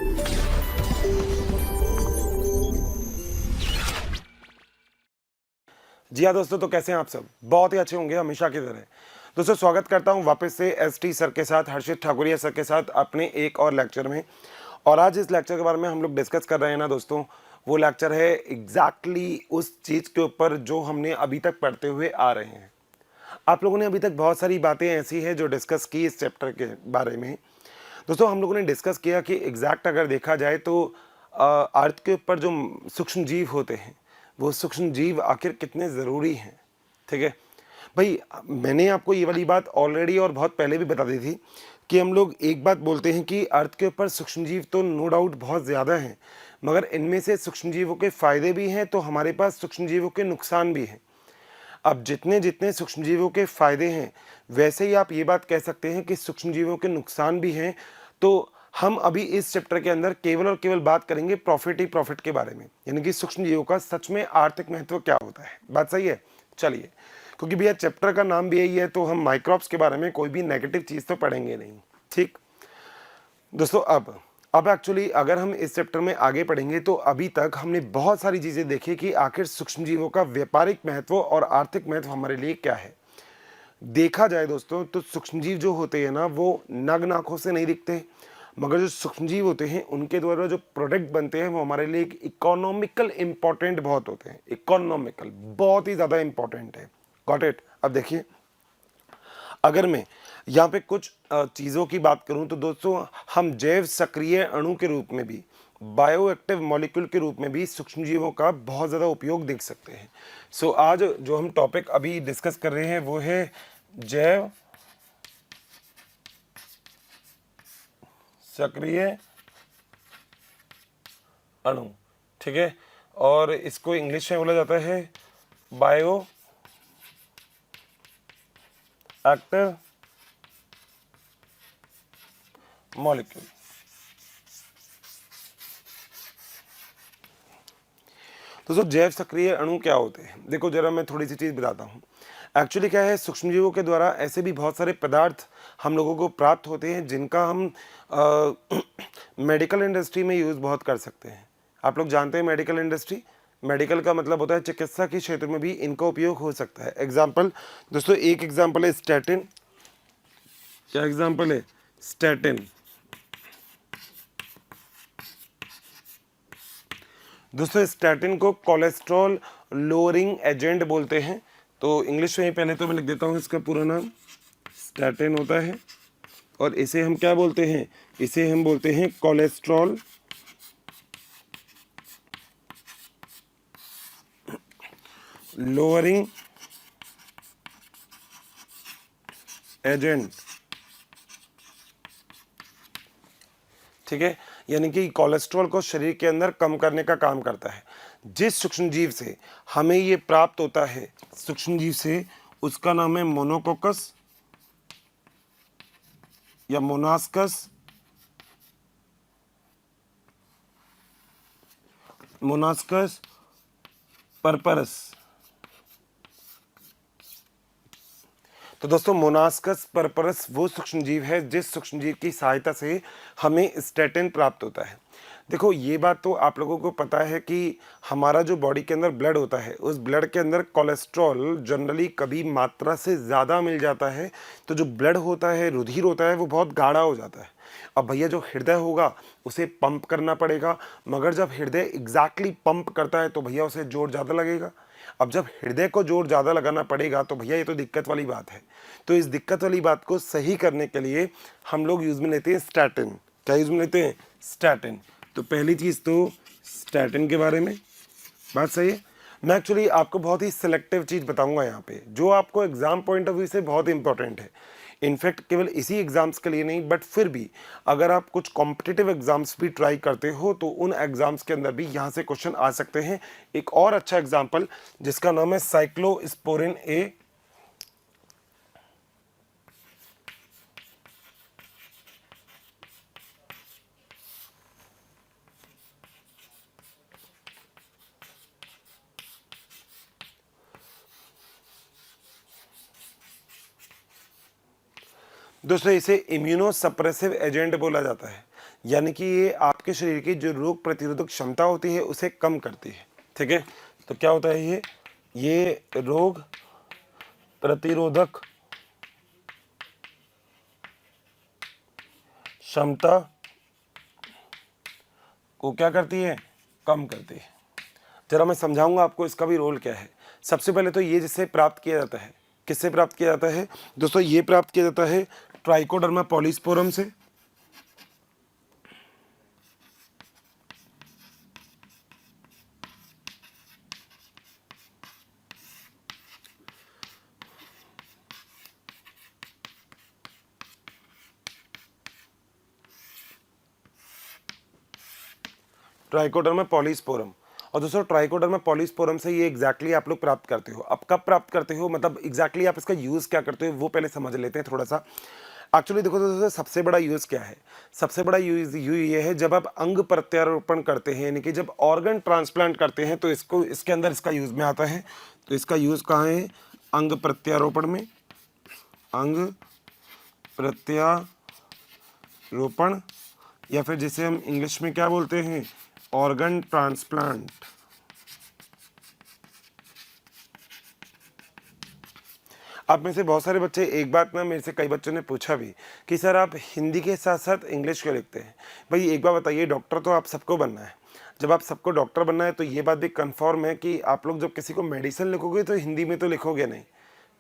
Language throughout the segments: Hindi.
जी हाँ दोस्तों, तो कैसे हैं आप सब? बहुत ही अच्छे होंगे हमेशा की तरह। दोस्तों स्वागत करता हूं वापस से एसटी सर के साथ, हर्षित ठाकुरिया सर के साथ अपने एक और लेक्चर में। और आज इस लेक्चर के बारे में हम लोग डिस्कस कर रहे हैं ना दोस्तों, वो लेक्चर है एग्जैक्टली उस चीज़ के ऊपर जो हमने अभी तक पढ़ते हुए आ रहे हैं। आप लोगों ने अभी तक बहुत सारी बातें ऐसी हैं जो डिस्कस की इस चैप्टर के बारे में। दोस्तों हम लोगों ने डिस्कस किया कि एग्जैक्ट अगर देखा जाए तो अर्थ के ऊपर जो सूक्ष्म जीव होते हैं, वो सूक्ष्म जीव आखिर कितने ज़रूरी हैं। ठीक है भाई, मैंने आपको ये वाली बात ऑलरेडी और बहुत पहले भी बता दी थी कि हम लोग एक बात बोलते हैं कि अर्थ के ऊपर सूक्ष्म जीव तो नो डाउट बहुत ज़्यादा हैं, मगर इनमें से सूक्ष्म जीवों के फ़ायदे भी हैं तो हमारे पास सूक्ष्म जीवों के नुकसान भी हैं। अब जितने जितने सूक्ष्मजीवों के फायदे हैं, वैसे ही आप ये बात कह सकते हैं कि सूक्ष्मजीवों के नुकसान भी हैं। तो हम अभी इस चैप्टर के अंदर केवल और केवल बात करेंगे प्रॉफिट ही प्रॉफिट के बारे में, यानी कि सूक्ष्मजीवों का सच में आर्थिक महत्व क्या होता है। बात सही है? चलिए, क्योंकि भैया चैप्टर का नाम भी यही है तो हम माइक्रोब्स के बारे में कोई भी नेगेटिव चीज़ तो पढ़ेंगे नहीं। ठीक दोस्तों, अब एक्चुअली अगर हम इस चैप्टर में आगे पढ़ेंगे तो अभी तक हमने बहुत सारी चीज़ें देखी कि आखिर सूक्ष्मजीवों का व्यापारिक महत्व और आर्थिक महत्व हमारे लिए क्या है। देखा जाए दोस्तों तो सूक्ष्मजीव जो होते हैं ना, वो नग्न आंखों से नहीं दिखते, मगर जो सूक्ष्मजीव होते हैं उनके द्वारा जो प्रोडक्ट बनते हैं वो हमारे लिए एक इकोनॉमिकल इंपॉर्टेंट बहुत होते हैं। इकोनॉमिकल बहुत ही ज़्यादा इंपॉर्टेंट है। Got it? अब देखिए, अगर मैं यहाँ पे कुछ चीज़ों की बात करूँ तो दोस्तों हम जैव सक्रिय अणु के रूप में भी, बायो एक्टिव मॉलिक्यूल के रूप में भी सूक्ष्मजीवों का बहुत ज़्यादा उपयोग देख सकते हैं। सो आज जो हम टॉपिक अभी डिस्कस कर रहे हैं वो है जैव सक्रिय अणु। ठीक है, और इसको इंग्लिश में बोला जाता है बायो एक्टिव मॉलिक्यूल। तो जैव सक्रिय अणु क्या होते हैं, देखो जरा मैं थोड़ी सी चीज़ बताता हूँ। एक्चुअली क्या है, सूक्ष्मजीवों के द्वारा ऐसे भी बहुत सारे पदार्थ हम लोगों को प्राप्त होते हैं जिनका हम मेडिकल इंडस्ट्री में यूज़ बहुत कर सकते हैं। आप लोग जानते हैं मेडिकल इंडस्ट्री, मेडिकल का मतलब होता है चिकित्सा के क्षेत्र में भी इनका उपयोग हो सकता है। एग्जाम्पल दोस्तों, एक एग्जाम्पल है स्टैटिन। क्या एग्जाम्पल है? स्टैटिन। दोस्तों स्टैटिन को कोलेस्ट्रॉल लोअरिंग एजेंट बोलते हैं। तो इंग्लिश में ही पहले तो मैं लिख देता हूँ, इसका पूरा नाम स्टैटिन होता है और इसे हम क्या बोलते हैं? इसे हम बोलते हैं कोलेस्ट्रॉल लोअरिंग एजेंट। ठीक है, यानी कि कोलेस्ट्रॉल को शरीर के अंदर कम करने का काम करता है। जिस सूक्ष्मजीव से हमें ये प्राप्त होता है, सूक्ष्मजीव से, उसका नाम है मोनोकोकस या मोनास्कस, मोनास्कस परपरस। तो दोस्तों मोनास्कस परपरस वो सूक्ष्मजीव है जिस सूक्ष्मजीव की सहायता से हमें स्टैटिन प्राप्त होता है। देखो ये बात तो आप लोगों को पता है कि हमारा जो बॉडी के अंदर ब्लड होता है, उस ब्लड के अंदर कोलेस्ट्रॉल जनरली कभी मात्रा से ज़्यादा मिल जाता है तो जो ब्लड होता है, रुधिर होता है, वो बहुत गाढ़ा हो जाता है। अब भैया जो हृदय होगा उसे पंप करना पड़ेगा, मगर जब हृदय एग्जैक्टली पंप करता है तो भैया उसे जोर ज़्यादा लगेगा। अब जब हृदय को जोर ज़्यादा लगाना पड़ेगा तो भैया ये तो दिक्कत वाली बात है। तो इस दिक्कत वाली बात को सही करने के लिए हम लोग यूज़ में लेते हैं स्टैटिन। क्या यूज़ में लेते हैं? स्टैटिन। तो पहली चीज़ तो स्टैटिन के बारे में बात सही है। मैं एक्चुअली आपको बहुत ही सिलेक्टिव चीज़ बताऊंगा यहाँ पे, जो आपको एग्जाम पॉइंट ऑफ व्यू से बहुत इंपॉर्टेंट है। इनफैक्ट केवल इसी एग्जाम्स के लिए नहीं, बट फिर भी अगर आप कुछ कॉम्पिटिटिव एग्जाम्स भी ट्राई करते हो तो उन एग्जाम्स के अंदर भी यहाँ से क्वेश्चन आ सकते हैं। एक और अच्छा एग्जाम्पल जिसका नाम है साइक्लोस्पोरिन ए। दोस्तों इसे इम्यूनो सप्रेसिव एजेंट बोला जाता है। यानी कि ये आपके शरीर की जो रोग प्रतिरोधक क्षमता होती है उसे कम करती है। ठीक है, तो क्या होता है ये रोग प्रतिरोधक क्षमता को क्या करती है, कम करती है। जरा मैं समझाऊंगा आपको इसका भी रोल क्या है। सबसे पहले तो ये जिससे प्राप्त किया जाता है, किससे प्राप्त किया जाता है दोस्तों, ये प्राप्त किया जाता है ट्राइकोडर्मा पॉलीस्पोरम से। Trichoderma polysporum. और दोस्तों ट्राइकोडर्मा पॉलीस्पोरम से ये एग्जैक्टली आप लोग प्राप्त करते हो। अब कब प्राप्त करते हो, मतलब एग्जैक्टली आप इसका यूज़ क्या करते हो वो पहले समझ लेते हैं थोड़ा सा। एक्चुअली देखो दोस्तों, सबसे बड़ा यूज़ क्या है, सबसे बड़ा यूज़ ये है जब आप अंग प्रत्यारोपण करते हैं, यानी कि जब ऑर्गन ट्रांसप्लांट करते हैं तो इसको इसके अंदर इसका यूज़ में आता है। तो इसका यूज़ कहाँ है, अंग प्रत्यारोपण में, अंग प्रत्यारोपण, या फिर जिसे हम इंग्लिश में क्या बोलते हैं, ऑर्गन ट्रांसप्लांट। आप में से बहुत सारे बच्चे, एक बात ना मेरे से कई बच्चों ने पूछा भी कि सर आप हिंदी के साथ साथ इंग्लिश क्यों लिखते हैं। भाई एक बार बताइए, डॉक्टर तो आप सबको बनना है। जब आप सबको डॉक्टर बनना है तो ये बात भी कंफर्म है कि आप लोग जब किसी को मेडिसिन लिखोगे तो हिंदी में तो लिखोगे नहीं,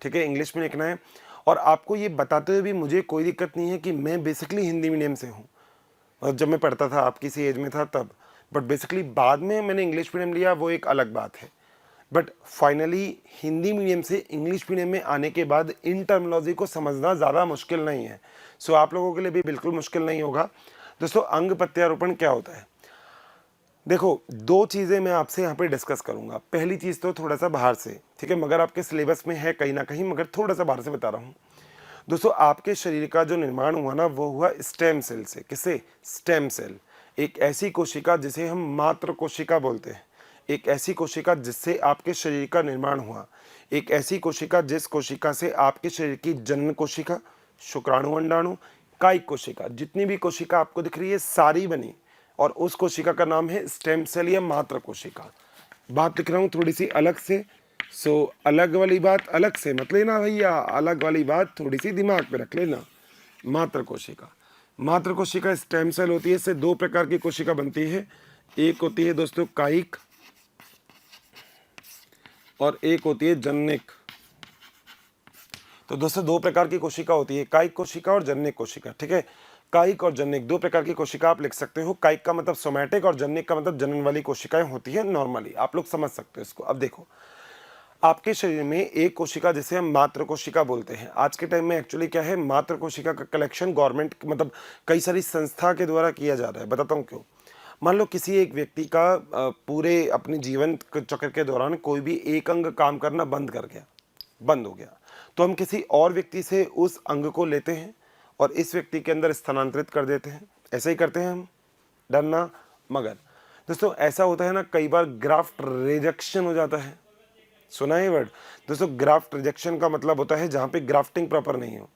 ठीक है, इंग्लिश में लिखना है। और आपको ये बताते हुए भी मुझे कोई दिक्कत नहीं है कि मैं बेसिकली हिंदी मीडियम से हूँ, और जब मैं पढ़ता था आपकी सी एज में था तब, बट बेसिकली बाद में मैंने इंग्लिश मीडियम लिया, वो एक अलग बात है। बट फाइनली हिंदी मीडियम से इंग्लिश मीडियम में आने के बाद इन टर्मिनोलॉजी को समझना ज़्यादा मुश्किल नहीं है। सो आप लोगों के लिए भी बिल्कुल मुश्किल नहीं होगा। दोस्तों अंग प्रत्यारोपण क्या होता है, देखो दो चीज़ें मैं आपसे यहाँ पे डिस्कस करूँगा। पहली चीज़ तो थोड़ा सा बाहर से, ठीक है, मगर आपके सिलेबस में है कहीं ना कहीं, मगर थोड़ा सा बाहर से बता रहा हूँ। दोस्तों आपके शरीर का जो निर्माण हुआ ना वो हुआ स्टेम सेल से। किससे, स्टेम सेल, एक ऐसी कोशिका जिसे हम मातृ कोशिका बोलते हैं, एक ऐसी कोशिका जिससे आपके शरीर का निर्माण हुआ, एक ऐसी कोशिका जिस कोशिका से आपके शरीर की जनन कोशिका, शुक्राणु अंडाणु, कायिक कोशिका, जितनी भी कोशिका आपको दिख रही है सारी बनी, और उस कोशिका का नाम है स्टेम सेल या मातृ कोशिका। बात लिख रहा हूँ थोड़ी सी अलग से, अलग वाली बात अलग से मत लेना भैया, अलग वाली बात थोड़ी सी दिमाग पे रख लेना। मातृ कोशिका, मातृ कोशिका स्टेम सेल होती है। इससे दो प्रकार की कोशिका बनती है, एक होती है दोस्तों कायिक और एक होती है जननिक। तो दोस्तों दो प्रकार की कोशिका होती है, कायिक कोशिका और जननिक कोशिका, ठीक है। कायिक और जननिक दो प्रकार की कोशिका आप लिख सकते हो। कायिक का मतलब सोमैटिक और जननिक का मतलब जनन वाली कोशिकाएं होती है, नॉर्मली आप लोग समझ सकते हो इसको। अब देखो आपके शरीर में एक कोशिका जिसे हम मातृ कोशिका बोलते हैं, आज के टाइम में एक्चुअली क्या है, मातृ कोशिका का कलेक्शन गवर्नमेंट मतलब कई सारी संस्था के द्वारा किया जा रहा है। बताता हूँ क्यों। मान लो किसी एक व्यक्ति का पूरे अपने जीवन चक्र के दौरान कोई भी एक अंग काम करना बंद हो गया, तो हम किसी और व्यक्ति से उस अंग को लेते हैं और इस व्यक्ति के अंदर स्थानांतरित कर देते हैं। ऐसे ही करते हैं हम, डरना। मगर दोस्तों ऐसा होता है ना, कई बार ग्राफ्ट रिजेक्शन हो जाता है। सुना है वर्ड दोस्तों, ग्राफ्ट रिजेक्शन का मतलब होता है जहाँ पे ग्राफ्टिंग प्रॉपर नहीं हो।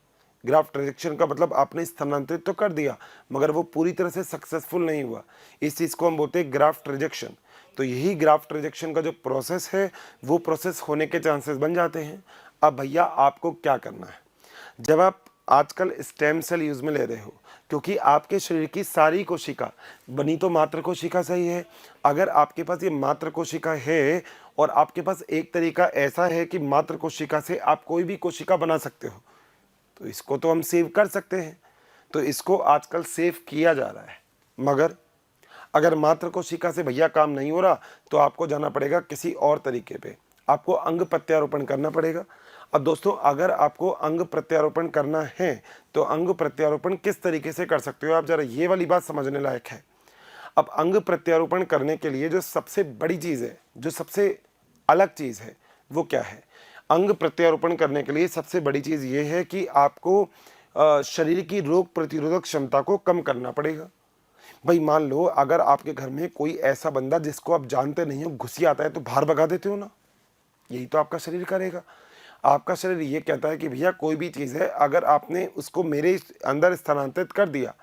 ग्राफ्ट रिजेक्शन का मतलब आपने स्थानांतरित तो कर दिया मगर वो पूरी तरह से सक्सेसफुल नहीं हुआ, इस चीज़ को हम बोलते हैं ग्राफ्ट रिजेक्शन। तो यही ग्राफ्ट रिजेक्शन का जो प्रोसेस है वो प्रोसेस होने के चांसेस बन जाते हैं। अब भैया आपको क्या करना है, जब आप आजकल स्टेम सेल यूज़ में ले रहे हो, क्योंकि आपके शरीर की सारी कोशिका बनी तो मातृ कोशिका से ही है। अगर आपके पास ये मातृ कोशिका है और आपके पास एक तरीका ऐसा है कि मातृ कोशिका से आप कोई भी कोशिका बना सकते हो, तो इसको तो हम सेव कर सकते हैं। तो इसको आजकल सेव किया जा रहा है। मगर अगर मातृ कोशिका से भैया काम नहीं हो रहा तो आपको जाना पड़ेगा किसी और तरीके पे, आपको अंग प्रत्यारोपण करना पड़ेगा। अब दोस्तों अगर आपको अंग प्रत्यारोपण करना है तो अंग प्रत्यारोपण किस तरीके से कर सकते हो आप, जरा ये वाली बात समझने लायक है। अब अंग प्रत्यारोपण करने के लिए जो सबसे बड़ी चीज़ है, जो सबसे अलग चीज़ है, वो क्या है। अंग प्रत्यारोपण करने के लिए सबसे बड़ी चीज़ ये है कि आपको शरीर की रोग प्रतिरोधक क्षमता को कम करना पड़ेगा। भाई मान लो अगर आपके घर में कोई ऐसा बंदा जिसको आप जानते नहीं हो घुसी आता है तो बाहर भगा देते हो ना, यही तो आपका शरीर करेगा। आपका शरीर ये कहता है कि भैया कोई भी चीज़ है अगर आपने उसको मेरे अंदर स्थानांतरित कर दिया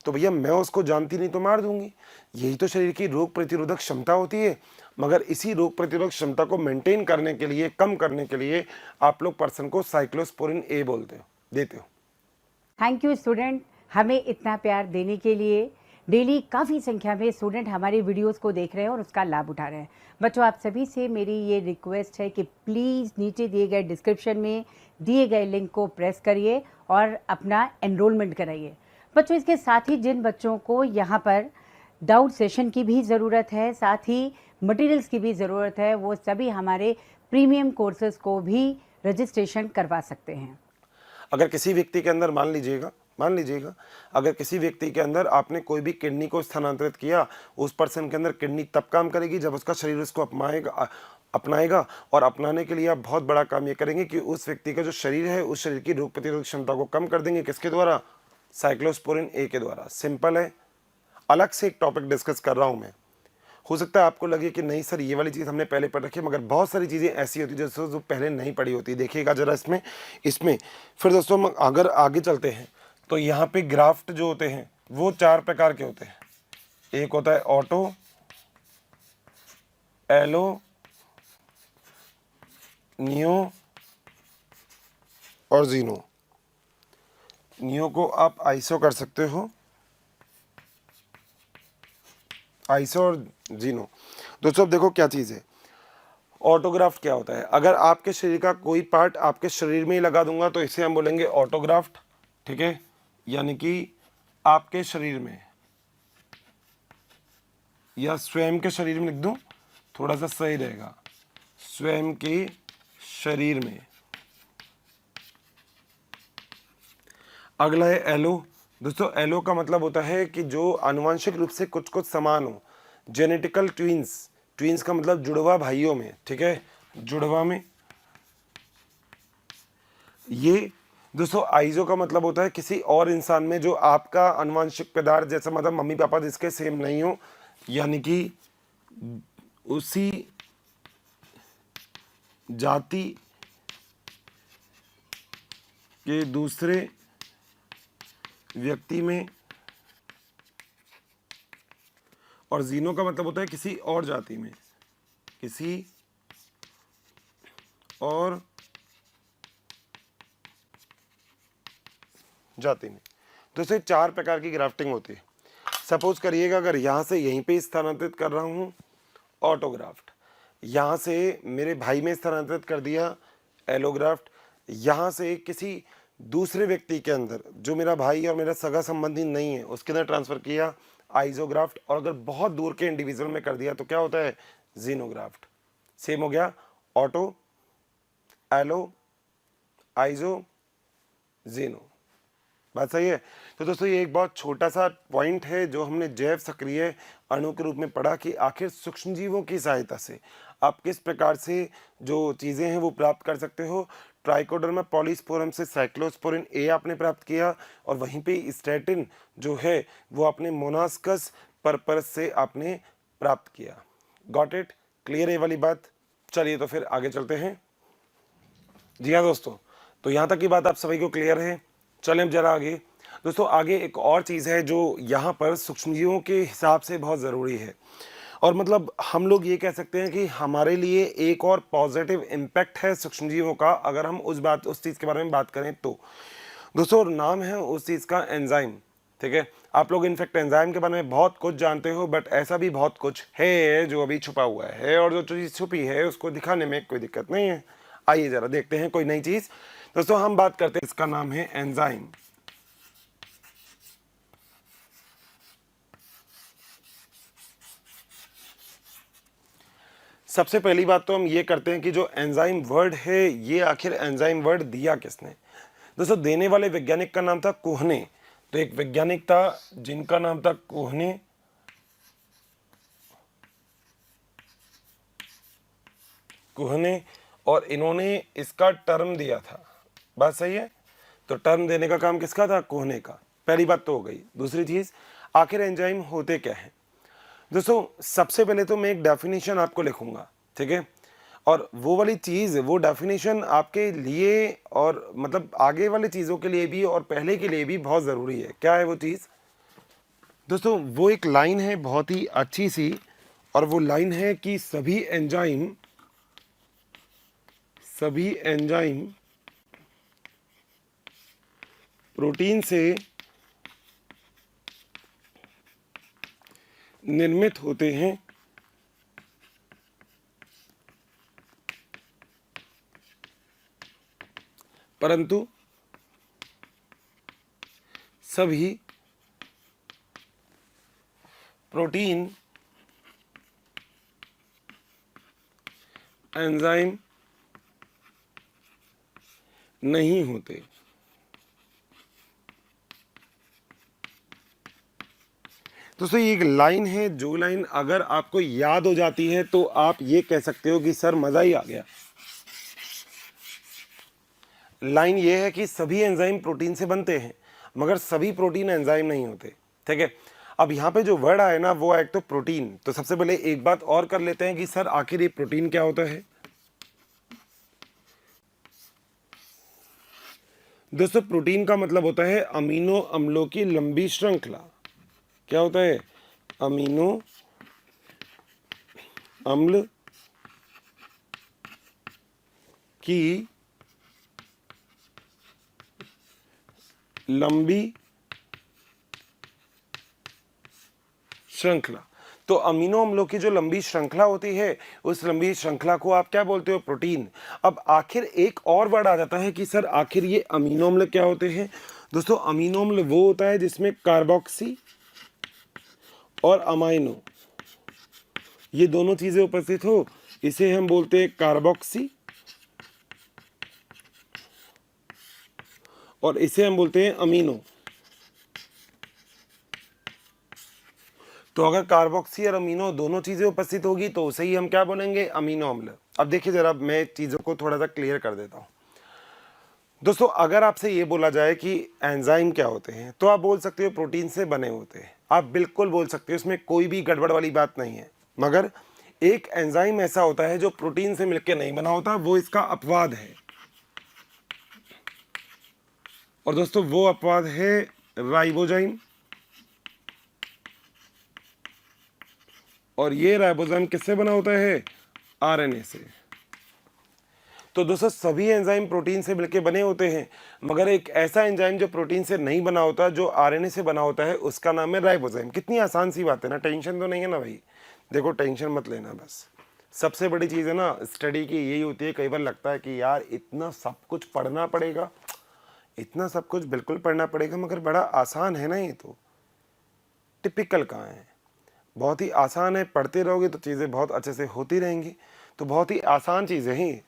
तो भैया मैं उसको जानती नहीं तो मार दूंगी। यही तो शरीर की रोग प्रतिरोधक क्षमता होती है। मगर इसी रोग प्रतिरोधक क्षमता को मेंटेन करने के लिए, कम करने के लिए आप लोग पर्सन को साइक्लोस्पोरिन ए देते हो। थैंक यू स्टूडेंट, हमें इतना प्यार देने के लिए। डेली काफ़ी संख्या में स्टूडेंट हमारे वीडियोस को देख रहे हैं और उसका लाभ उठा रहे हैं। बच्चों, आप सभी से मेरी ये रिक्वेस्ट है कि प्लीज़ नीचे दिए गए डिस्क्रिप्शन में दिए गए लिंक को प्रेस करिए और अपना एनरोलमेंट कराइए। बच्चों, इसके साथ ही जिन बच्चों को यहाँ पर डाउट सेशन की भी ज़रूरत है, साथ ही मटेरियल्स की भी ज़रूरत है, वो सभी हमारे प्रीमियम कोर्सेज़ को भी रजिस्ट्रेशन करवा सकते हैं। अगर किसी व्यक्ति के अंदर मान लीजिएगा अगर किसी व्यक्ति के अंदर आपने कोई भी किडनी को स्थानांतरित किया, उस पर्सन के अंदर किडनी तब काम करेगी जब उसका शरीर उसको अपनाएगा। और अपनाने के लिए आप बहुत बड़ा काम ये करेंगे कि उस व्यक्ति का जो शरीर है, उस शरीर की रोग प्रतिरोधक क्षमता को कम कर देंगे। किसके द्वारा? साइक्लोस्पोरिन ए के द्वारा। सिंपल है। अलग से एक टॉपिक डिस्कस कर रहा हूँ मैं। हो सकता है आपको लगे कि नहीं सर, ये वाली चीज़ हमने पहले पढ़ रखी है, मगर बहुत सारी चीज़ें ऐसी होती है जो पहले नहीं पढ़ी होती। देखिएगा जरा इसमें फिर दोस्तों हम अगर आगे चलते हैं तो यहाँ पे ग्राफ्ट जो होते हैं वो 4 प्रकार के होते हैं। एक होता है ऑटो, एलो, नियो और जीनो। नियो को आप आइसो कर सकते हो, आइसो और जीनो। दोस्तों अब देखो क्या चीज़ है। ऑटोग्राफ्ट क्या होता है? अगर आपके शरीर का कोई पार्ट आपके शरीर में ही लगा दूंगा तो इसे हम बोलेंगे ऑटोग्राफ्ट, ठीक है। यानी कि आपके शरीर में, या स्वयं के शरीर में लिख दूं, थोड़ा सा सही रहेगा, स्वयं के शरीर में। अगला है एलो। दोस्तों एलो का मतलब होता है कि जो आनुवंशिक रूप से कुछ कुछ समान हो, जेनेटिकल ट्विंस। ट्विंस का मतलब जुड़वा भाइयों में, ठीक है, जुड़वा में। ये दोस्तों आइजो का मतलब होता है किसी और इंसान में जो आपका आनुवंशिक पदार्थ, जैसा मतलब मम्मी पापा जिसके सेम नहीं हो, यानी कि उसी जाति के दूसरे व्यक्ति में। और जीनो का मतलब होता है किसी और जाति में, किसी और जाति में। दोस्तों 4 प्रकार की ग्राफ्टिंग होती है। सपोज करिएगा अगर यहाँ से यहीं पे स्थानांतरित कर रहा हूँ ऑटोग्राफ्ट, यहाँ से मेरे भाई में स्थानांतरित कर दिया एलोग्राफ्ट, यहाँ से किसी दूसरे व्यक्ति के अंदर जो मेरा भाई और मेरा सगा संबंधी नहीं है उसके अंदर ट्रांसफ़र किया आइजोग्राफ्ट, और अगर बहुत दूर के इंडिविजुअल में कर दिया तो क्या होता है? जीनोग्राफ्ट। सेम हो गया, ऑटो, एलो, आइजो, जीनो। बात सही है। तो दोस्तों ये एक बहुत छोटा सा पॉइंट है जो हमने जैव सक्रिय अणु के रूप में पढ़ा कि आखिर सूक्ष्म जीवों की सहायता से आप किस प्रकार से जो चीज़ें हैं वो प्राप्त कर सकते हो। ट्राइकोडर्मा पॉलीस्पोरम से साइक्लोस्पोरिन ए आपने प्राप्त किया, और वहीं पे स्टैटिन जो है वो आपने मोनास्कस परपरस से आपने प्राप्त किया। Got it? क्लियर है वाली बात? चलिए तो फिर आगे चलते हैं। जी हाँ दोस्तों, तो यहाँ तक की बात आप सभी को क्लियर है। चलें अब जरा आगे। दोस्तों आगे एक और चीज़ है जो यहाँ पर सूक्ष्मजीवों के हिसाब से बहुत ज़रूरी है, और मतलब हम लोग ये कह सकते हैं कि हमारे लिए एक और पॉजिटिव इम्पैक्ट है सूक्ष्मजीवों का, अगर हम उस चीज़ के बारे में बात करें तो। दोस्तों नाम है उस चीज़ का एंजाइम, ठीक है। आप लोग इनफैक्ट एंजाइम के बारे में बहुत कुछ जानते हो, बट ऐसा भी बहुत कुछ है जो अभी छुपा हुआ है, और जो चीज़ छुपी है उसको दिखाने में कोई दिक्कत नहीं है। आइए ज़रा देखते हैं कोई नई चीज़। दोस्तों हम बात करते हैं, इसका नाम है एंजाइम। सबसे पहली बात तो हम ये करते हैं कि जो एंजाइम वर्ड है, ये आखिर एंजाइम वर्ड दिया किसने? दोस्तों देने वाले वैज्ञानिक का नाम था कोहने। तो एक वैज्ञानिक था जिनका नाम था कोहने, और इन्होंने इसका टर्म दिया था। बात सही है? तो टर्म देने का काम किसका था? कोहने का। पहली बात तो हो गई। दूसरी चीज, आखिर एंजाइम होते क्या है? दोस्तों सबसे पहले तो मैं एक डेफिनेशन आपको लिखूंगा, ठीक है, और वो वाली चीज़, वो डेफिनेशन आपके लिए और मतलब आगे वाली चीज़ों के लिए भी और पहले के लिए भी बहुत ज़रूरी है। क्या है वो चीज़? दोस्तों वो एक लाइन है बहुत ही अच्छी सी, और वो लाइन है कि सभी एंजाइम प्रोटीन से निर्मित होते हैं, परंतु सभी प्रोटीन एंजाइम नहीं होते। दोस्तों ये एक लाइन है, जो लाइन अगर आपको याद हो जाती है तो आप ये कह सकते हो कि सर मजा ही आ गया। लाइन ये है कि सभी एंजाइम प्रोटीन से बनते हैं, मगर सभी प्रोटीन एंजाइम नहीं होते। ठीक है, अब यहाँ पे जो वर्ड आए ना वो एक तो प्रोटीन। तो सबसे पहले एक बात और कर लेते हैं कि सर आखिर ये प्रोटीन क्या होता है। दोस्तों प्रोटीन का मतलब होता है अमीनो अम्लों की लंबी श्रृंखला। क्या होता है? अमीनो अम्ल की लंबी श्रृंखला। तो अमीनो अम्लों की जो लंबी श्रृंखला होती है, उस लंबी श्रृंखला को आप क्या बोलते हो? प्रोटीन। अब आखिर एक और वर्ड आ जाता है कि सर आखिर ये अमीनो अम्ल क्या होते हैं। दोस्तों अमीनो अम्ल वो होता है जिसमें कार्बोक्सी और अमाइनो ये दोनों चीजें उपस्थित हो, इसे हम बोलते हैं कार्बोक्सी, और इसे हम बोलते हैं अमीनो। तो अगर कार्बोक्सी और अमीनो दोनों चीजें उपस्थित होगी तो उसे ही हम क्या बोलेंगे? अमीनो अम्ल। अब देखिए जरा मैं चीजों को थोड़ा सा क्लियर कर देता हूं। दोस्तों अगर आपसे ये बोला जाए कि एंजाइम क्या होते हैं, तो आप बोल सकते हो प्रोटीन से बने होते हैं। आप बिल्कुल बोल सकते हो, इसमें कोई भी गड़बड़ वाली बात नहीं है। मगर एक एंजाइम ऐसा होता है जो प्रोटीन से मिलकर नहीं बना होता, वो इसका अपवाद है। और दोस्तों वो अपवाद है राइबोजाइम। और ये राइबोजाइम किससे बना होता है? आरएनए से। तो दोस्तों सभी एंजाइम प्रोटीन से मिलकर बने होते हैं, मगर एक ऐसा एंजाइम जो प्रोटीन से नहीं बना होता, जो आरएनए से बना होता है, उसका नाम है राइबोजाइम। कितनी आसान सी बात है ना, टेंशन तो नहीं है ना भाई। देखो टेंशन मत लेना, बस सबसे बड़ी चीज़ है ना स्टडी की यही होती है। कई बार लगता है कि यार इतना सब कुछ पढ़ना पड़ेगा, इतना सब कुछ बिल्कुल पढ़ना पड़ेगा, मगर बड़ा आसान है ना ये तो। टिपिकल कहाँ है, बहुत ही आसान है। पढ़ते रहोगे तो चीज़ें बहुत अच्छे से होती रहेंगी। तो बहुत ही आसान चीज़ें हैं।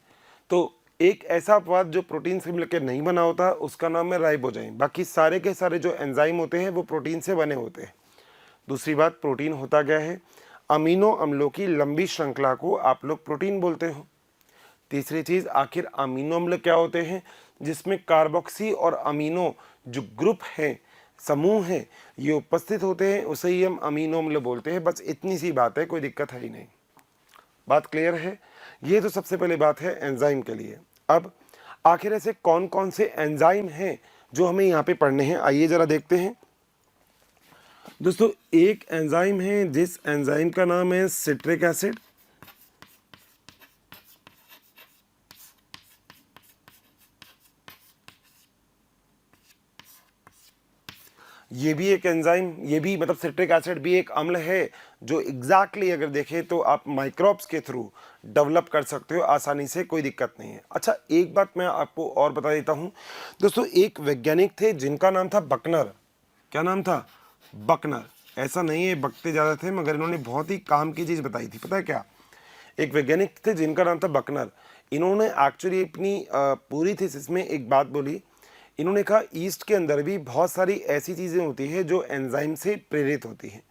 तो एक ऐसा अपवाद जो प्रोटीन से मिलकर नहीं बना होता, उसका नाम है राइबोजाइम। बाकी सारे के सारे जो एंजाइम होते हैं वो प्रोटीन से बने होते हैं। दूसरी बात, प्रोटीन होता क्या है? अमीनो अम्लों की लंबी श्रृंखला को आप लोग प्रोटीन बोलते हो। तीसरी चीज़, आखिर अमीनो अम्ल क्या होते हैं? जिसमें कार्बोक्सी और अमीनो जो ग्रुप हैं, समूह हैं, ये उपस्थित होते हैं, उसे ही हम अमीनो अम्ल बोलते हैं। बस इतनी सी बात है, कोई दिक्कत है ही नहीं। बात क्लियर है? ये तो सबसे पहले बात है एंजाइम के लिए। अब आखिर ऐसे कौन कौन से एंजाइम हैं जो हमें यहाँ पे पढ़ने हैं, आइए जरा देखते हैं। दोस्तों एक एंजाइम है जिस एंजाइम का नाम है सिट्रिक एसिड। ये भी एक एंजाइम, ये भी मतलब सिट्रिक एसिड भी एक अम्ल है जो एग्जैक्टली अगर देखें तो आप माइक्रोब्स के थ्रू डेवलप कर सकते हो आसानी से, कोई दिक्कत नहीं है। अच्छा एक बात मैं आपको और बता देता हूँ दोस्तों, एक वैज्ञानिक थे जिनका नाम था बकनर। क्या नाम था? बकनर। ऐसा नहीं है बकते ज़्यादा थे, मगर इन्होंने बहुत ही काम की चीज़ बताई थी। पता है क्या? एक वैज्ञानिक थे जिनका नाम था बकनर। इन्होंने एक्चुअली अपनी पूरी थीसिस में एक बात बोली। इन्होंने कहा ईस्ट के अंदर भी बहुत सारी ऐसी चीज़ें होती हैं जो एंजाइम से प्रेरित होती हैं।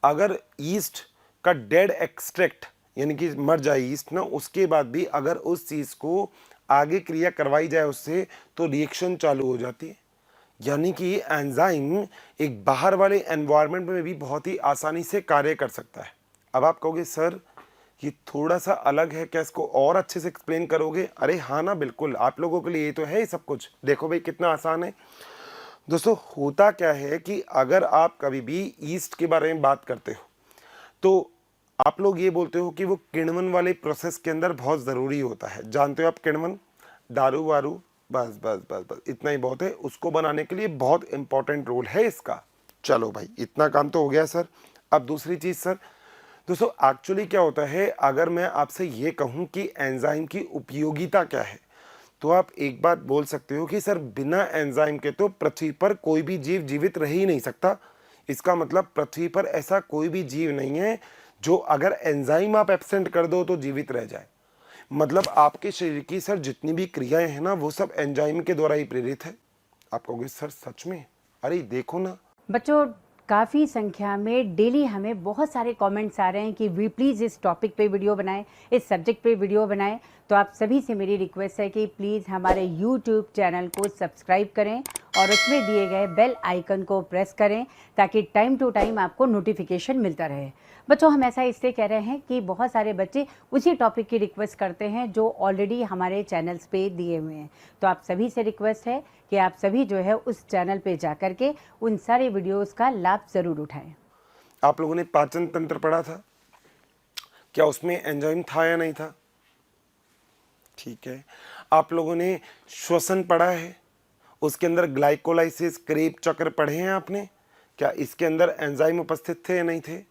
अगर ईस्ट का डेड एक्सट्रैक्ट यानी कि मर जाए ईस्ट ना, उसके बाद भी अगर उस चीज़ को आगे क्रिया करवाई जाए उससे, तो रिएक्शन चालू हो जाती है। यानी कि एंजाइम एक बाहर वाले एनवायरनमेंट में भी बहुत ही आसानी से कार्य कर सकता है। अब आप कहोगे सर ये थोड़ा सा अलग है, क्या इसको और अच्छे से एक्सप्लेन करोगे? अरे हाँ ना, बिल्कुल, आप लोगों के लिए ये तो है ही सब कुछ। देखो भाई कितना आसान है। दोस्तों होता क्या है कि अगर आप कभी भी ईस्ट के बारे में बात करते हो तो आप लोग ये बोलते हो कि वो किण्वन वाले प्रोसेस के अंदर बहुत ज़रूरी होता है। जानते हो आप किण्वन, दारू वारू, बस बस बस बस इतना ही बहुत है, उसको बनाने के लिए बहुत इंपॉर्टेंट रोल है इसका। चलो भाई इतना काम तो हो गया सर। अब दूसरी चीज़ सर, दोस्तों एक्चुअली क्या होता है, अगर मैं आपसे ये कहूँ कि एंजाइम की उपयोगिता क्या है तो आप एक बात बोल सकते हो कि सर बिना एंजाइम के तो पृथ्वी पर कोई भी जीव जीवित रह ही नहीं सकता। इसका मतलब पृथ्वी पर ऐसा कोई भी जीव नहीं है जो अगर एंजाइम आप एब्सेंट कर दो तो जीवित रह जाए। मतलब आपके शरीर की सर जितनी भी क्रियाएं हैं ना वो सब एंजाइम के द्वारा ही प्रेरित है। आप कहोगे सर सच में, अरे देखो ना। बच्चों काफ़ी संख्या में डेली हमें बहुत सारे कमेंट्स आ रहे हैं कि वी प्लीज़ इस टॉपिक पे वीडियो बनाएं, इस सब्जेक्ट पे वीडियो बनाएं। तो आप सभी से मेरी रिक्वेस्ट है कि प्लीज़ हमारे यूट्यूब चैनल को सब्सक्राइब करें और उसमें दिए गए बेल आइकन को प्रेस करें ताकि टाइम टू टाइम आपको नोटिफिकेशन मिलता रहे। बच्चों हम ऐसा इसलिए कह रहे हैं कि बहुत सारे बच्चे उसी टॉपिक की रिक्वेस्ट करते हैं जो ऑलरेडी हमारे चैनल्स पे दिए हुए हैं। तो आप सभी से रिक्वेस्ट है कि आप सभी जो है उस चैनल पे जा कर के उन सारे वीडियोस का लाभ ज़रूर उठाएं। आप लोगों ने पाचन तंत्र पढ़ा था, क्या उसमें एंजाइम था या नहीं था? ठीक है। आप लोगों ने श्वसन पढ़ा है, उसके अंदर ग्लाइकोलाइसिस क्रेब चक्र पढ़े हैं आपने, क्या इसके अंदर एंजाइम उपस्थित थे या नहीं थे?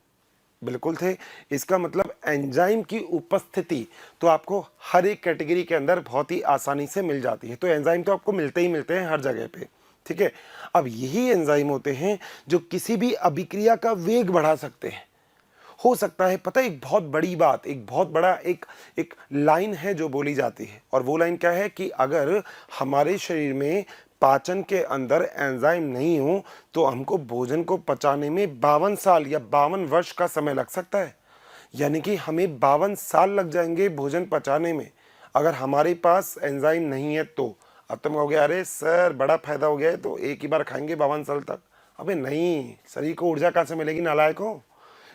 बिल्कुल थे। इसका मतलब एंजाइम की उपस्थिति तो आपको हर एक कैटेगरी के अंदर बहुत ही आसानी से मिल जाती है। तो एंजाइम तो आपको मिलते ही मिलते हैं हर जगह पे, ठीक है। अब यही एंजाइम होते हैं जो किसी भी अभिक्रिया का वेग बढ़ा सकते हैं। हो सकता है, पता है एक बहुत बड़ी बात, एक बहुत बड़ा एक लाइन है जो बोली जाती है, और वो लाइन क्या है कि अगर हमारे शरीर में पाचन के अंदर एंजाइम नहीं हो तो हमको भोजन को पचाने में 52 साल या 52 वर्ष का समय लग सकता है। यानी कि हमें 52 साल लग जाएंगे भोजन पचाने में अगर हमारे पास एंजाइम नहीं है तो। अब तुम कहोगे अरे सर बड़ा फायदा हो गया है तो एक ही बार खाएंगे 52 साल तक। अबे नहीं, शरीर को ऊर्जा कहाँ से मिलेगी नालायकों?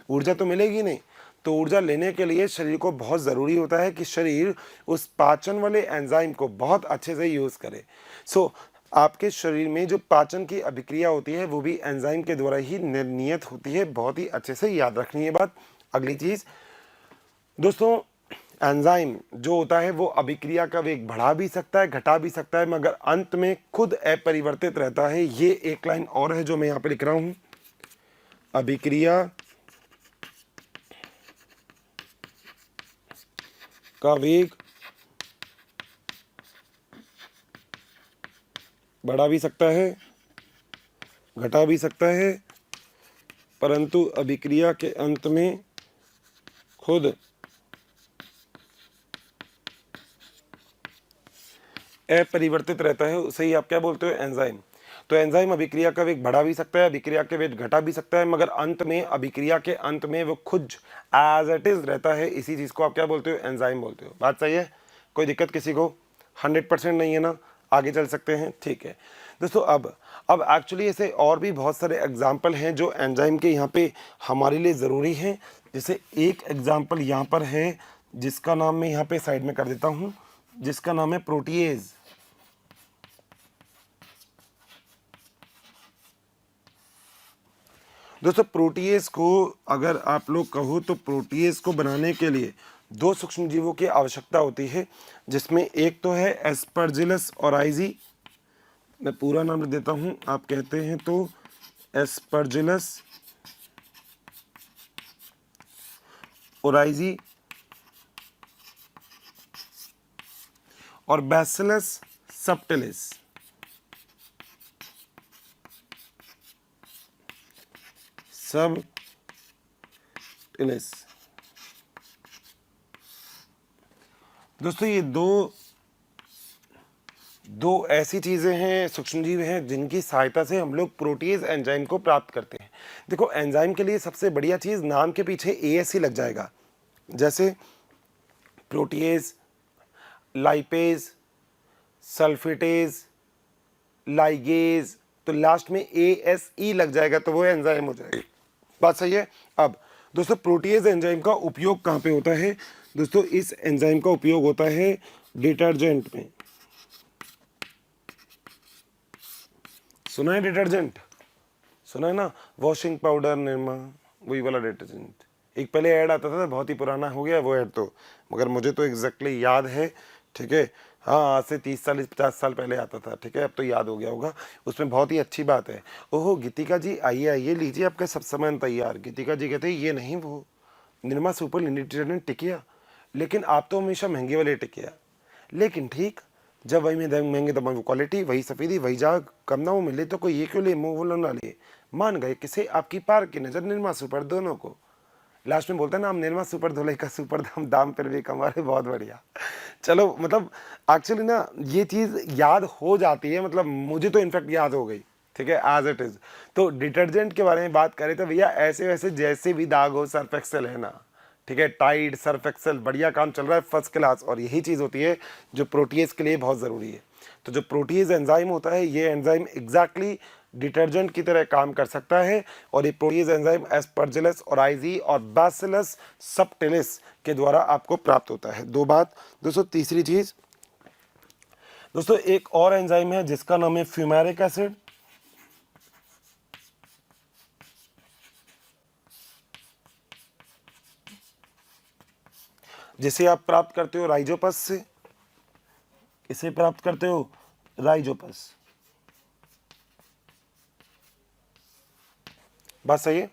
ऊर्जा तो मिलेगी नहीं। तो ऊर्जा लेने के लिए शरीर को बहुत ज़रूरी होता है कि शरीर उस पाचन वाले एंजाइम को बहुत अच्छे से यूज़ करे। सो आपके शरीर में जो पाचन की अभिक्रिया होती है वो भी एंजाइम के द्वारा ही निर्नियत होती है। बहुत ही अच्छे से याद रखनी है बात। अगली चीज़ दोस्तों, एंजाइम जो होता है वो अभिक्रिया का वेग बढ़ा भी सकता है, घटा भी सकता है, मगर अंत में खुद अपरिवर्तित रहता है। ये एक लाइन और है जो मैं यहाँ पे लिख रहा हूँ, अभिक्रिया का वेग बढ़ा भी सकता है, घटा भी सकता है, परंतु अभिक्रिया के अंत में खुद अपरिवर्तित रहता है। उसे ही आप क्या बोलते हो? एंजाइम। तो एंजाइम अभिक्रिया का वेग बढ़ा भी सकता है, अभिक्रिया के वेग घटा भी सकता है, मगर अंत में अभिक्रिया के अंत में वो खुद एज इट इज रहता है। इसी चीज़ को आप क्या बोलते हो? एंजाइम बोलते हो। बात सही है? कोई दिक्कत किसी को? 100% नहीं है ना? आगे चल सकते हैं, ठीक है दोस्तों। अब एक्चुअली ऐसे और भी बहुत सारे एग्जाम्पल हैं जो एंजाइम के यहाँ पे हमारे लिए ज़रूरी हैं। जैसे एक एग्जाम्पल यहाँ पर है जिसका नाम मैं यहाँ पे साइड में कर देता हूँ, जिसका नाम है प्रोटीएज। दोस्तों प्रोटीएज को अगर आप लोग कहो तो प्रोटीएज को बनाने के लिए दो सूक्ष्म जीवों की आवश्यकता होती है, जिसमें एक तो है एस्परजिलस ओराइजी। मैं पूरा नाम लिख देता हूं, आप कहते हैं तो एस्परजिलस ओराइजी और बैसिलस सबटिलिस। सबटिलिस दोस्तों ये दो ऐसी चीज़ें हैं, सूक्ष्मजीव हैं, जिनकी सहायता से हम लोग प्रोटीज एंजाइम को प्राप्त करते हैं। देखो एंजाइम के लिए सबसे बढ़िया चीज़, नाम के पीछे एएस ही लग जाएगा। जैसे प्रोटीएज, लाइपेज, सल्फेटेज, लाइगेज, तो लास्ट में ASE लग जाएगा तो वो एंजाइम हो जाएगा। बात सही है? अब दोस्तों प्रोटीएज एंजाइम का उपयोग कहाँ पे होता है? दोस्तों इस एंजाइम का उपयोग होता है डिटर्जेंट में, सुना है डिटर्जेंट, सुना है ना, वॉशिंग पाउडर निरमा, वही वाला डिटर्जेंट। एक पहले ऐड आता था, बहुत ही पुराना हो गया वो ऐड तो, मगर मुझे तो एग्जैक्टली याद है, ठीक है। हाँ, आज से 30 साल 50 साल पहले आता था, ठीक है, अब तो याद हो गया होगा। उसमें बहुत ही अच्छी बात है। ओहो गीतिका जी, आइए आइए, लीजिए आपका सब सामान तैयार। गीतिका जी कहते हैं ये नहीं वो निरमा सुपर डिटर्जेंट टिकिया, लेकिन आप तो हमेशा महंगे वाले टिकिया। लेकिन ठीक, जब वही में महंगे दाम वो क्वालिटी, वही सफेदी, वही जाग, कम ना वो मिले तो कोई ये क्यों ले, मुंह बोलो ना ले। मान गए किसे आपकी पार की नजर निरमा सुपर दोनों को। लास्ट में बोलता है ना, हम निरमा सुपर धोले का सुपर दाम पर भी कमा रहे, बहुत बढ़िया। चलो मतलब एक्चुअली ना ये चीज़ याद हो जाती है, मतलब मुझे तो इनफैक्ट याद हो गई, ठीक है, एज इट इज़। तो डिटर्जेंट के बारे में बात करें तो भैया ऐसे वैसे जैसे भी दाग हो, सर्फ एक्सेल है ना, ठीक है, टाइड सर्फ एक्सेल बढ़िया काम चल रहा है, फर्स्ट क्लास। और यही चीज़ होती है जो प्रोटीएज के लिए बहुत ज़रूरी है। तो जो प्रोटीएज एंजाइम होता है, ये एंजाइम एग्जैक्टली डिटर्जेंट की तरह काम कर सकता है। और ये प्रोटीएज एंजाइम एस्परजिलस ओराइजी और बैसिलस सबटिलिस के द्वारा आपको प्राप्त होता है। दो बात दोस्तों। तीसरी चीज़ दोस्तों, एक और एंजाइम है जिसका नाम है फ्यूमेरिक एसिड, जिसे आप प्राप्त करते हो राइजोपस से। इसे प्राप्त करते हो राइजोपस, बात सही है।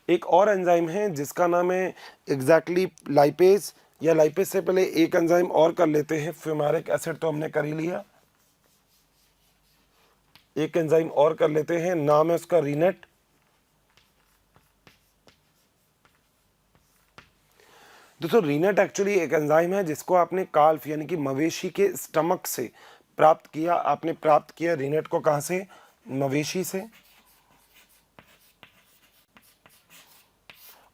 एक और एंजाइम है जिसका नाम है एग्जैक्टली लाइपेज, या लाइपेज से पहले एक एंजाइम और कर लेते हैं, फ्यूमेरिक एसिड तो हमने कर ही लिया, एक एंजाइम और कर लेते हैं, नाम है उसका रीनेट। दोस्तों रीनेट एक्चुअली एक एंजाइम है जिसको आपने काल्फ यानी कि मवेशी के स्टमक से प्राप्त किया। आपने प्राप्त किया रीनेट को कहां से, मवेशी से।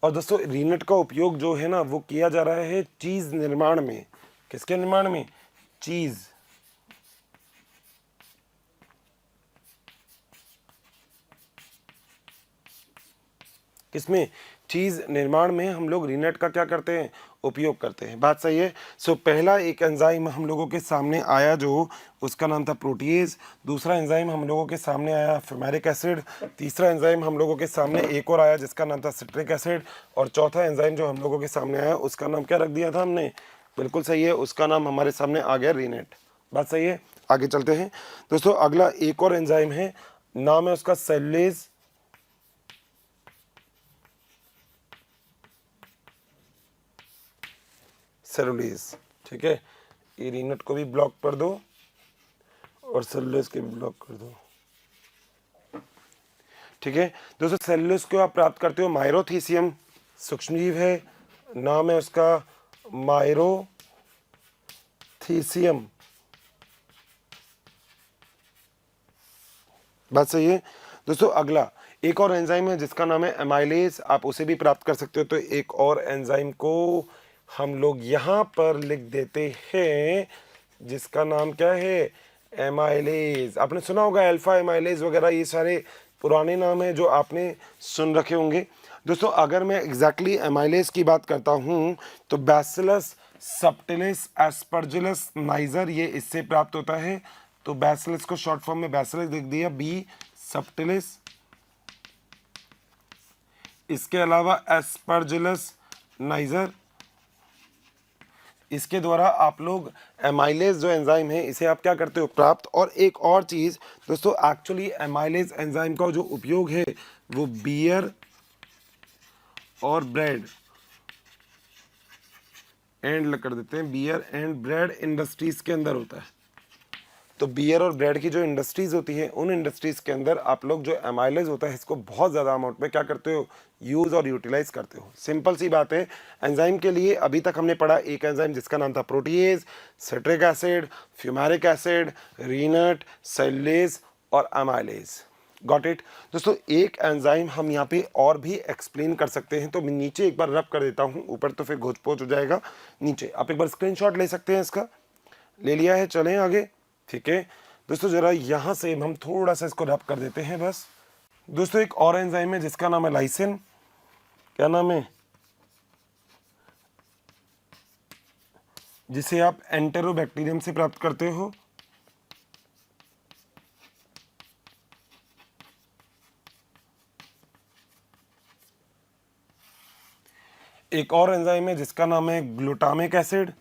और दोस्तों रीनेट का उपयोग जो है ना वो किया जा रहा है चीज निर्माण में। किसके निर्माण में, चीज। किसमें, चीज निर्माण में हम लोग रीनेट का क्या करते हैं, उपयोग करते हैं। बात सही है। सो पहला एक एंजाइम हम लोगों के सामने आया जो उसका नाम था प्रोटीएज। दूसरा एंजाइम हम लोगों के सामने आया फ्यूमेरिक एसिड। तीसरा एंजाइम हम लोगों के सामने एक और आया जिसका नाम था सिट्रिक एसिड। और चौथा एंजाइम जो हम लोगों के सामने आया उसका नाम क्या रख दिया था हमने, बिल्कुल सही है, उसका नाम हमारे सामने आ गया रीनेट। बात सही है। आगे चलते हैं दोस्तों। अगला एक और एंजाइम है, नाम है उसका सेलुलेज। सेलुलेज, ठीक है, ये रीनेट को भी ब्लॉक कर दो और सेलुलेज के भी ब्लॉक कर दो, ठीक है। दोस्तों सेलुलेज को आप प्राप्त करते हो माइरोथीसियम, सूक्ष्मजीव है, नाम है उसका माइरोथीसियम। बात सही है दोस्तों। अगला एक और एंजाइम है जिसका नाम है एमाइलेज, आप उसे भी प्राप्त कर सकते हो। तो एक और एंजाइम को हम लोग यहाँ पर लिख देते हैं जिसका नाम क्या है, एमाइलेज। आपने सुना होगा अल्फा एमाइलेज वगैरह, ये सारे पुराने नाम हैं जो आपने सुन रखे होंगे। दोस्तों अगर मैं एग्जैक्टली एमाइलेज की बात करता हूँ तो बैसिलस सबटिलिस एस्परजिलस नाइजर, ये इससे प्राप्त होता है। तो बैसिलस को शॉर्ट फॉर्म में बैसिलस लिख दिया, बी सबटिलिस। इसके अलावा एस्परजिलस नाइजर, इसके द्वारा आप लोग एमाइलेज जो एंजाइम है इसे आप क्या करते हो, प्राप्त। और एक और चीज़ दोस्तों, एक्चुअली एमाइलेज एंजाइम का जो उपयोग है वो बियर और ब्रेड एंड कर देते हैं, बियर एंड ब्रेड इंडस्ट्रीज के अंदर होता है। तो बियर और ब्रेड की जो इंडस्ट्रीज होती हैं उन इंडस्ट्रीज के अंदर आप लोग जो एमाइलेज होता है इसको बहुत ज़्यादा अमाउंट में क्या करते हो, यूज़ और यूटिलाइज करते हो। सिंपल सी बात है। एंजाइम के लिए अभी तक हमने पढ़ा एक एंजाइम जिसका नाम था protease, citric acid, fumaric acid, rennet, cellulase और एमाइलेज। गॉट इट दोस्तों। एक एंजाइम हम यहाँ पे और भी एक्सप्लेन कर सकते हैं, तो मैं नीचे एक बार रब कर देता हूँ, ऊपर तो फिर घोच पोच हो जाएगा। नीचे आप एक बार स्क्रीनशॉट ले सकते हैं, इसका ले लिया है, चलें आगे, ठीक है दोस्तों। जरा यहाँ से हम थोड़ा सा इसको रब कर देते हैं बस। दोस्तों एक और एंजाइम है जिसका नाम है लाइसिन। क्या नाम है, जिसे आप एंटेरोबैक्टीरियम से प्राप्त करते हो। एक और एंजाइम है जिसका नाम है ग्लूटामिक एसिड।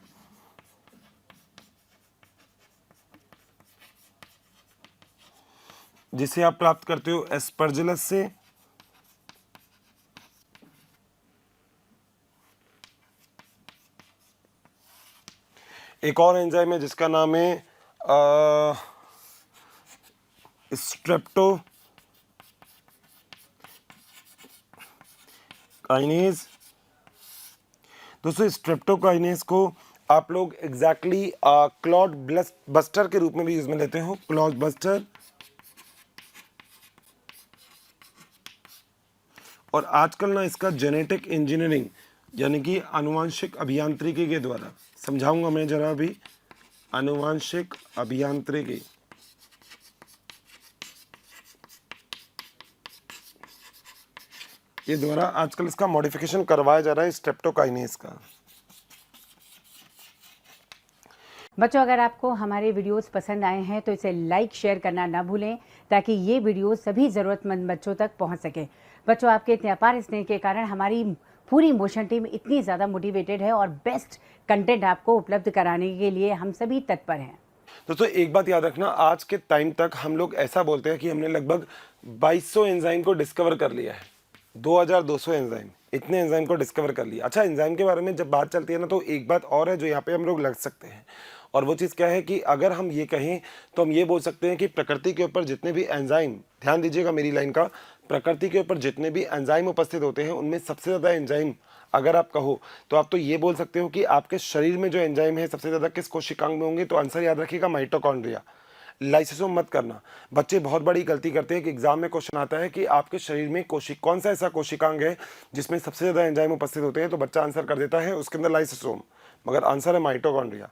जिसे आप प्राप्त करते हो एस्परजिलस से। एक और एंजाइम है जिसका नाम है स्ट्रेप्टोकाइनेज। दोस्तों स्ट्रेप्टोकाइनेज को आप लोग एग्जैक्टली क्लॉट बस्टर के रूप में भी यूज में लेते हो, क्लॉट बस्टर। और आजकल ना इसका जेनेटिक इंजीनियरिंग यानी कि आनुवांशिक अभियांत्रिकी के द्वारा, समझाऊंगा मैं जरा अभी, आनुवांशिक अभियांत्रिकी ये द्वारा आजकल इसका मॉडिफिकेशन करवाया जा रहा है स्ट्रेप्टोकाइनेज का। बच्चों, अगर आपको हमारे वीडियोस पसंद आए हैं तो इसे लाइक शेयर करना ना भूलें, ताकि ये वीडियो सभी ज़रूरतमंद बच्चों तक पहुंच सके। बच्चों, आपके इतने अपार स्नेह के कारण हमारी पूरी मोशन टीम इतनी ज़्यादा मोटिवेटेड है और बेस्ट कंटेंट आपको उपलब्ध कराने के लिए हम सभी तत्पर हैं। दोस्तों एक बात याद रखना, आज के टाइम तक हम लोग ऐसा बोलते हैं कि हमने लगभग 2200 एंजाइम को डिस्कवर कर लिया है। 2200 एंजाइम, इतने एंजाइम को डिस्कवर कर लिया। अच्छा, एंजाइम के बारे में जब बात चलती है ना, तो एक बात और है जो यहाँ पे हम लोग लग सकते हैं, और वो चीज़ क्या है कि अगर हम ये कहें तो हम ये बोल सकते हैं कि प्रकृति के ऊपर जितने भी एंजाइम, ध्यान दीजिएगा मेरी लाइन का, प्रकृति के ऊपर जितने भी एंजाइम उपस्थित होते हैं उनमें सबसे ज़्यादा एंजाइम अगर आप कहो तो आप तो ये बोल सकते हो कि आपके शरीर में जो एंजाइम है सबसे ज़्यादा किस कोशिकांग में होंगे, तो आंसर याद रखिएगा माइटोकॉन्ड्रिया। लाइसोसोम मत करना। बच्चे बहुत बड़ी गलती करते हैं कि एग्जाम में क्वेश्चन आता है कि आपके शरीर में कौन सा ऐसा कोशिकांग है जिसमें सबसे ज़्यादा एंजाइम उपस्थित होते हैं, तो बच्चा आंसर कर देता है उसके अंदर लाइसोसोम, मगर आंसर है माइटोकॉन्ड्रिया।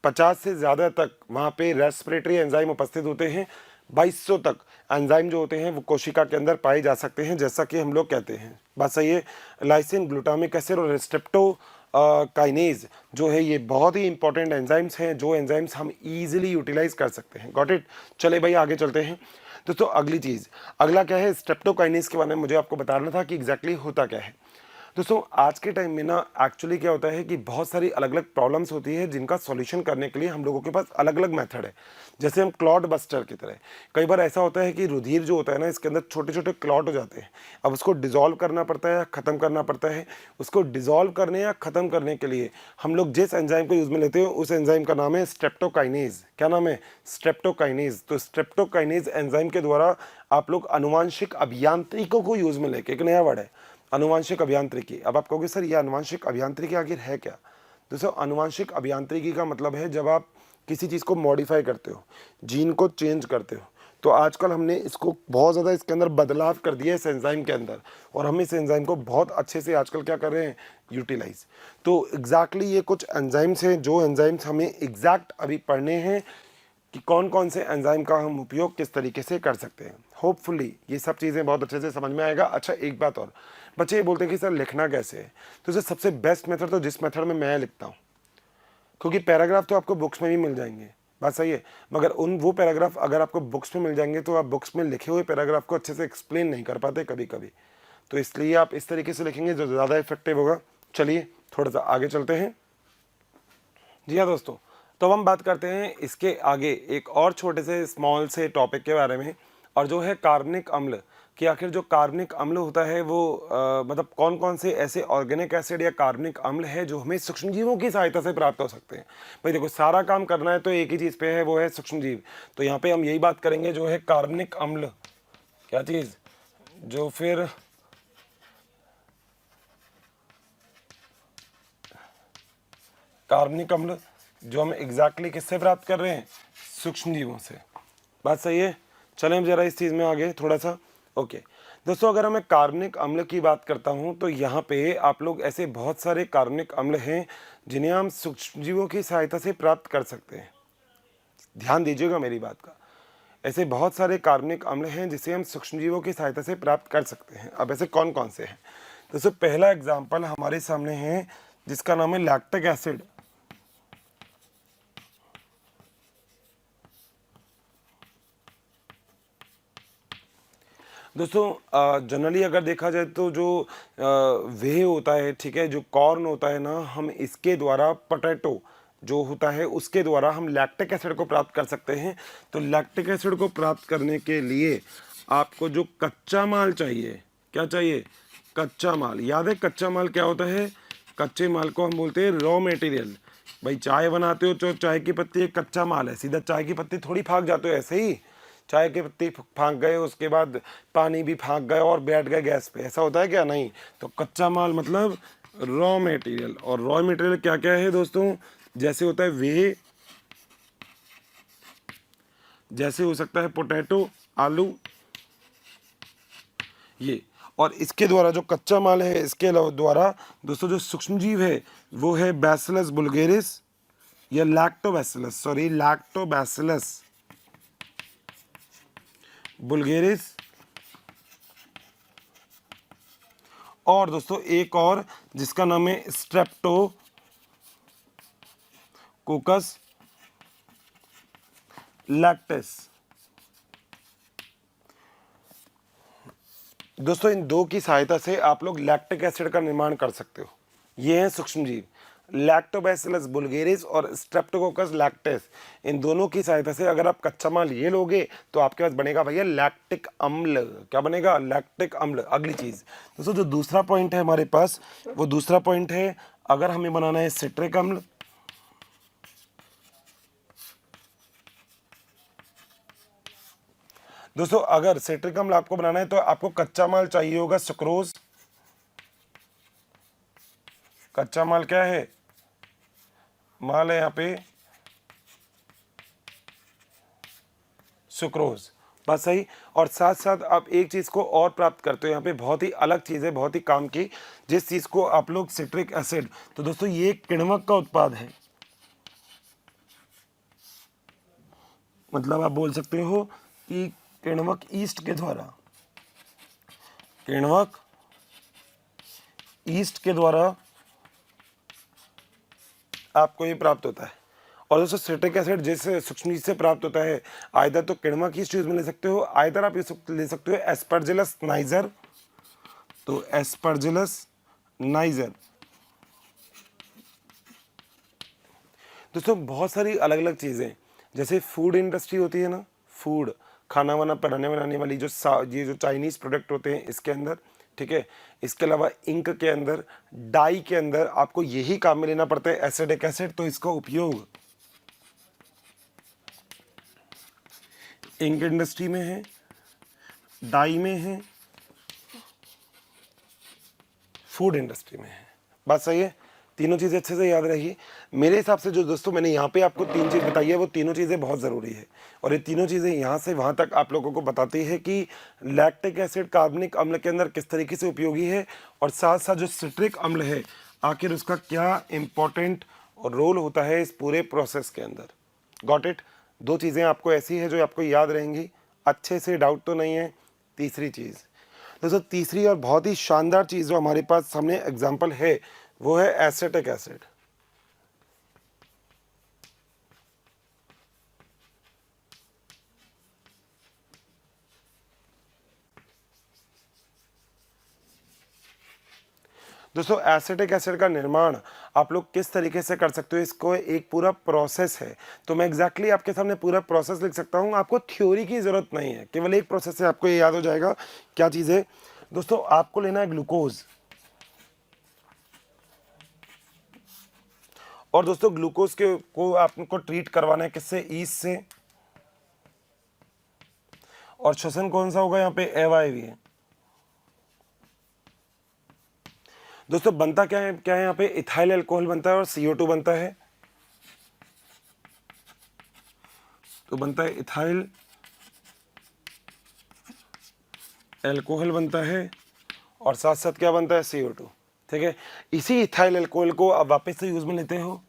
50 से ज़्यादा तक वहाँ पे रेस्पिरेटरी एंजाइम उपस्थित होते हैं। 2200 तक एंजाइम जो होते हैं वो कोशिका के अंदर पाए जा सकते हैं, जैसा कि हम लोग कहते हैं। बात सही है। लाइसिन, ग्लूटामिक एसिड और स्ट्रेप्टोकाइनेज जो है ये बहुत ही इंपॉर्टेंट एंजाइम्स हैं, जो एंजाइम्स हम इजीली यूटिलाइज कर सकते हैं। Got it. चले भाई आगे चलते हैं। दोस्तों अगली चीज़, अगला क्या है, स्ट्रेप्टोकाइनेज के बारे में मुझे आपको बताना था कि एग्जैक्टली होता क्या है। दोस्तों आज के टाइम में ना एक्चुअली क्या होता है कि बहुत सारी अलग अलग प्रॉब्लम्स होती है जिनका सॉल्यूशन करने के लिए हम लोगों के पास अलग अलग मेथड है। जैसे हम क्लॉट बस्टर की तरह, कई बार ऐसा होता है कि रुधिर जो होता है ना, इसके अंदर छोटे छोटे क्लॉट हो जाते हैं। अब उसको डिजोल्व करना पड़ता है या ख़त्म करना पड़ता है। उसको डिजोल्व करने या ख़त्म करने के लिए हम लोग जिस एंजाइम को यूज़ में लेते हैं उस एंजाइम का नाम है स्ट्रेप्टोकाइनेज। क्या नाम है? स्ट्रेप्टोकाइनेज। तो स्ट्रेप्टोकाइनेज एंजाइम के द्वारा आप लोग आनुवांशिक अभियांत्रिकों को यूज़ में लेके, एक नया वर्ड है अनुवांशिक अभियांत्रिकी। अब आप कहोगे सर ये अनुवांशिक अभियांत्रिकी आखिर है क्या? दोस्तों अनुवांशिक अभियांत्रिकी का मतलब है जब आप किसी चीज़ को मॉडिफाई करते हो, जीन को चेंज करते हो। तो आजकल हमने इसको बहुत ज़्यादा इसके अंदर बदलाव कर दिया है इस एंजाइम के अंदर, और हम इस एंजाइम को बहुत अच्छे से आजकल क्या कर रहे हैं, यूटिलाइज। तो एग्जैक्टली ये कुछ एंजाइम्स हैं जो एंजाइम्स हमें एग्जैक्ट अभी पढ़ने हैं कि कौन कौन से एंजाइम का हम उपयोग किस तरीके से कर सकते हैं। होपफुली ये सब चीज़ें बहुत अच्छे से समझ में आएगा। अच्छा एक बात और, बच्चे ये बोलते हैं कि सर लिखना कैसे है, तो सर सबसे बेस्ट मेथड तो जिस मेथड में मैं लिखता हूँ, क्योंकि पैराग्राफ तो आपको बुक्स में भी मिल जाएंगे, बात सही है, मगर वो पैराग्राफ अगर आपको बुक्स में मिल जाएंगे तो आप बुक्स में लिखे हुए पैराग्राफ को अच्छे से एक्सप्लेन नहीं कर पाते कभी कभी, तो इसलिए आप इस तरीके से लिखेंगे जो ज़्यादा इफेक्टिव होगा। चलिए थोड़ा सा आगे चलते हैं। जी हाँ दोस्तों, तो अब हम बात करते हैं इसके आगे एक और छोटे से स्मॉल से टॉपिक के बारे में, और जो है कार्बनिक अम्ल, कि आखिर जो कार्बनिक अम्ल होता है वो मतलब कौन कौन से ऐसे ऑर्गेनिक एसिड या कार्बनिक अम्ल है जो हमें सूक्ष्मजीवों की सहायता से प्राप्त हो सकते हैं। भाई देखो सारा काम करना है तो एक ही चीज़ पे है, वो है सूक्ष्मजीव। तो यहाँ पे हम यही बात करेंगे जो है कार्बनिक अम्ल, क्या चीज़, जो फिर कार्बनिक अम्ल जो हम एग्जैक्टली किससे प्राप्त कर रहे हैं, सूक्ष्मजीवों से। बात सही है। चलें हम जरा इस चीज़ में आगे थोड़ा सा। ओके दोस्तों, अगर मैं कार्बनिक अम्ल की बात करता हूं तो यहाँ पे आप लोग ऐसे बहुत सारे कार्बनिक अम्ल हैं जिन्हें हम सूक्ष्मजीवों की सहायता से प्राप्त कर सकते हैं। ध्यान दीजिएगा मेरी बात का, ऐसे बहुत सारे कार्बनिक अम्ल हैं जिसे हम सूक्ष्मजीवों की सहायता से प्राप्त कर सकते हैं। अब ऐसे कौन कौन से हैं? दोस्तों पहला एग्जाम्पल हमारे सामने है जिसका नाम है लैक्टिक एसिड। दोस्तों जनरली अगर देखा जाए तो जो वे होता है, ठीक है, जो कॉर्न होता है ना, हम इसके द्वारा पोटैटो जो होता है उसके द्वारा हम लैक्टिक एसिड को प्राप्त कर सकते हैं। तो लैक्टिक एसिड को प्राप्त करने के लिए आपको जो कच्चा माल चाहिए, क्या चाहिए? कच्चा माल। याद है कच्चा माल क्या होता है? कच्चे माल को हम बोलते हैं रॉ मटेरियल। भाई चाय बनाते हो तो चाय की पत्ती एक कच्चा माल है, सीधा चाय की पत्ती थोड़ी फाँक जाते हो ऐसे ही। चाय की पत्ती फाँक गए, उसके बाद पानी भी फाँक गए और बैठ गए गैस पे, ऐसा होता है क्या? नहीं। तो कच्चा माल मतलब रॉ मटेरियल। और रॉ मटेरियल क्या क्या है दोस्तों? जैसे होता है वे, जैसे हो सकता है पोटैटो, आलू, ये। और इसके द्वारा जो कच्चा माल है, इसके द्वारा दोस्तों जो सूक्ष्मजीव है वो है बैसिलस बुल्गेरिस या लैक्टोबैसिलस, सॉरी लैक्टोबैसिलस बुल्गेरिस। और दोस्तों एक और जिसका नाम है स्ट्रेप्टोकोकस लैक्टिस। दोस्तों इन दो की सहायता से आप लोग लैक्टिक एसिड का निर्माण कर सकते हो। ये हैं सूक्ष्मजीव, लैक्टोबैसिलस बुल्गेरिस और स्ट्रेप्टोकोकस लैक्टिस। इन दोनों की सहायता से अगर आप कच्चा माल ये लोगे तो आपके पास बनेगा भैया लैक्टिक अम्ल। क्या बनेगा? लैक्टिक अम्ल। अगली चीज दोस्तों जो दूसरा पॉइंट है हमारे पास, वो दूसरा पॉइंट है, अगर हमें बनाना है सिट्रिक अम्ल, दोस्तों अगर सिट्रिक अम्ल आपको बनाना है तो आपको कच्चा माल चाहिए होगा सुक्रोज। कच्चा माल क्या है? माल है यहाँ पे सुक्रोज, बस सही। और साथ साथ आप एक चीज़ को और प्राप्त करते हो, यहाँ पे बहुत ही अलग चीज़ है, बहुत ही काम की, जिस चीज़ को आप लोग सिट्रिक एसिड। तो दोस्तों ये किण्वक का उत्पाद है, मतलब आप बोल सकते हो कि किण्वक ईस्ट के द्वारा, किण्वक ईस्ट के द्वारा आपको ये प्राप्त होता है। और दोस्तों सिट्रिक एसिड जिस सूक्ष्मजीव से प्राप्त होता है, आइदर तो किण्वक ईस्ट यूज में ले सकते हो, आइदर आप ले सकते हो एस्परजिलस नाइजर। तो एस्परजिलस नाइजर। दोस्तों बहुत सारी अलग अलग चीज़ें, जैसे फूड इंडस्ट्री होती है ना, फूड, खाना वाना बनाने वाली जो ये जो चाइनीज़ प्रोडक्ट होते हैं इसके अंदर, ठीक है, इसके अलावा इंक के अंदर, डाई के अंदर आपको यही काम में लेना पड़ता है एसिडिक एसिड। तो इसका उपयोग इंक इंडस्ट्री में है, डाई में है, फूड इंडस्ट्री में है। बात सही है? तीनों चीज़ें अच्छे से याद रहिए। मेरे हिसाब से जो दोस्तों मैंने यहाँ पे आपको तीन चीज़ बताई है, वो तीनों चीज़ें बहुत ज़रूरी है। और ये तीनों चीज़ें यहाँ से वहाँ तक आप लोगों को बताती है कि लैक्टिक एसिड कार्बनिक अम्ल के अंदर किस तरीके से उपयोगी है, और साथ साथ जो सिट्रिक अम्ल है आखिर उसका क्या इम्पोर्टेंट रोल होता है इस पूरे प्रोसेस के अंदर। Got it? दो चीज़ें आपको ऐसी है जो आपको याद रहेंगी अच्छे से, डाउट तो नहीं है। तीसरी चीज़ दोस्तों, तीसरी और बहुत ही शानदार चीज़ जो हमारे पास सामने एग्जाम्पल है वो है एसिटिक एसिड। दोस्तों एसिटिक एसिड का निर्माण आप लोग किस तरीके से कर सकते हो, इसको एक पूरा प्रोसेस है। तो मैं एग्जैक्टली आपके सामने पूरा प्रोसेस लिख सकता हूँ, आपको थ्योरी की ज़रूरत नहीं है, केवल एक प्रोसेस से आपको ये याद हो जाएगा। क्या चीज़ है दोस्तों? आपको लेना है ग्लूकोज, और दोस्तों ग्लूकोज के को आपको ट्रीट करवाना है किससे? ईस्ट से। और श्वसन कौन सा होगा यहाँ पे? एवायवी है। दोस्तों बनता क्या है? क्या है यहाँ पे? इथाइल अल्कोहल बनता है और CO2 बनता है। तो बनता है इथाइल अल्कोहल बनता है, और साथ साथ क्या बनता है? CO2। ठीक है, इसी इथाइल अल्कोहल को अब वापस से यूज में लेते हो,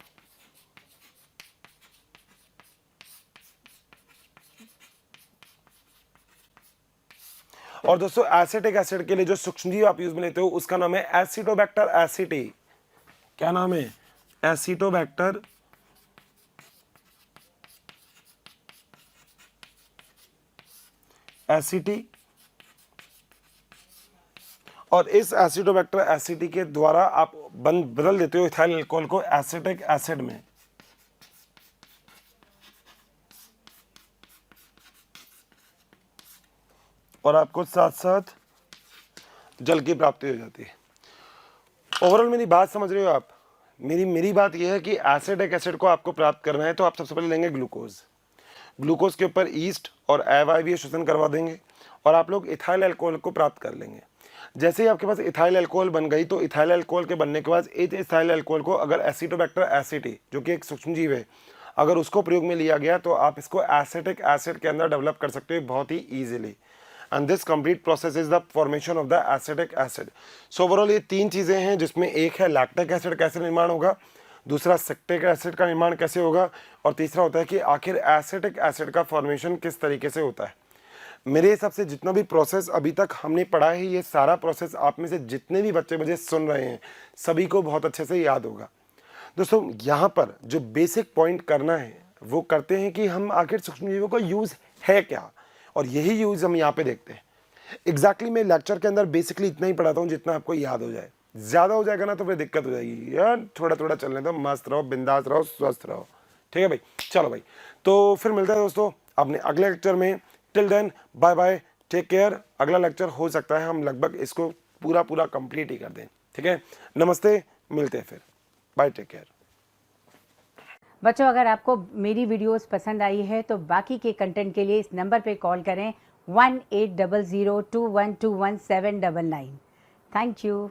और दोस्तों एसिटिक एसिड के लिए जो सूक्ष्मजीव आप यूज में लेते हो उसका नाम है एसिटोबैक्टर एसिटी। क्या नाम है? एसिटोबैक्टर एसिटी। और इस एसिडोबैक्टर एसिटी के द्वारा आप बदल देते हो इथाइल अल्कोहल को एसिटिक एसिड में। और आपको साथ साथ जल की प्राप्ति हो जाती है। ओवरऑल मेरी बात समझ रहे हो आप? मेरी बात यह है कि एसिडिक एसिड को आपको प्राप्त करना है तो आप सबसे पहले लेंगे ग्लूकोज। ग्लूकोज के ऊपर ईस्ट और अवायवीय श्वसन करवा देंगे और आप लोग इथाइल अल्कोहल को प्राप्त कर लेंगे। जैसे ही आपके पास इथाइल अल्कोहल बन गई तो इथाइल अल्कोहल के बनने के बाद इस इथाइल अल्कोहल को अगर एसिडोबैक्टर एसिटी जो कि एक सूक्ष्मजीव है अगर उसको प्रयोग में लिया गया तो आप इसको एसिटिक एसिड के अंदर डेवलप कर सकते हो बहुत ही easily. And this complete process is the formation of the acetic acid. So overall ये तीन चीज़ें हैं जिसमें एक है लैक्टिक एसिड कैसे निर्माण होगा, दूसरा सेक्टिक एसिड का निर्माण कैसे होगा और तीसरा होता है कि आखिर एसिटिक एसिड का फॉर्मेशन किस तरीके से होता है। मेरे हिसाब से जितना भी प्रोसेस अभी तक हमने पढ़ा है ये सारा प्रोसेस आप में से जितने भी बच्चे मुझे सुन रहे हैं सभी को बहुत अच्छे से याद होगा। दोस्तों यहाँ पर जो बेसिक पॉइंट करना है वो करते हैं कि हम आखिर सूक्ष्मजीवों का यूज़ है क्या, और यही यूज़ हम यहाँ पे देखते हैं। एग्जैक्टली मैं लेक्चर के अंदर बेसिकली इतना ही पढ़ाता हूँ जितना आपको याद हो जाए। ज़्यादा हो जाएगा ना तो फिर दिक्कत हो जाएगी यार, थोड़ा थोड़ा चलने दो, मस्त रहो, बिंदास रहो, स्वस्थ रहो। ठीक है भाई, चलो भाई, तो फिर मिलता है दोस्तों अपने अगले लेक्चर में। Till then bye bye, take care. अगला लेक्चर हो सकता है हम लगभग इसको पूरा कंप्लीट ही कर दें। ठीक है, नमस्ते, मिलते हैं फिर, बाय, टेक केयर। बच्चों अगर आपको मेरी वीडियोस पसंद आई है तो बाकी के कंटेंट के लिए इस नंबर पे कॉल करें 180021217999। Thank you.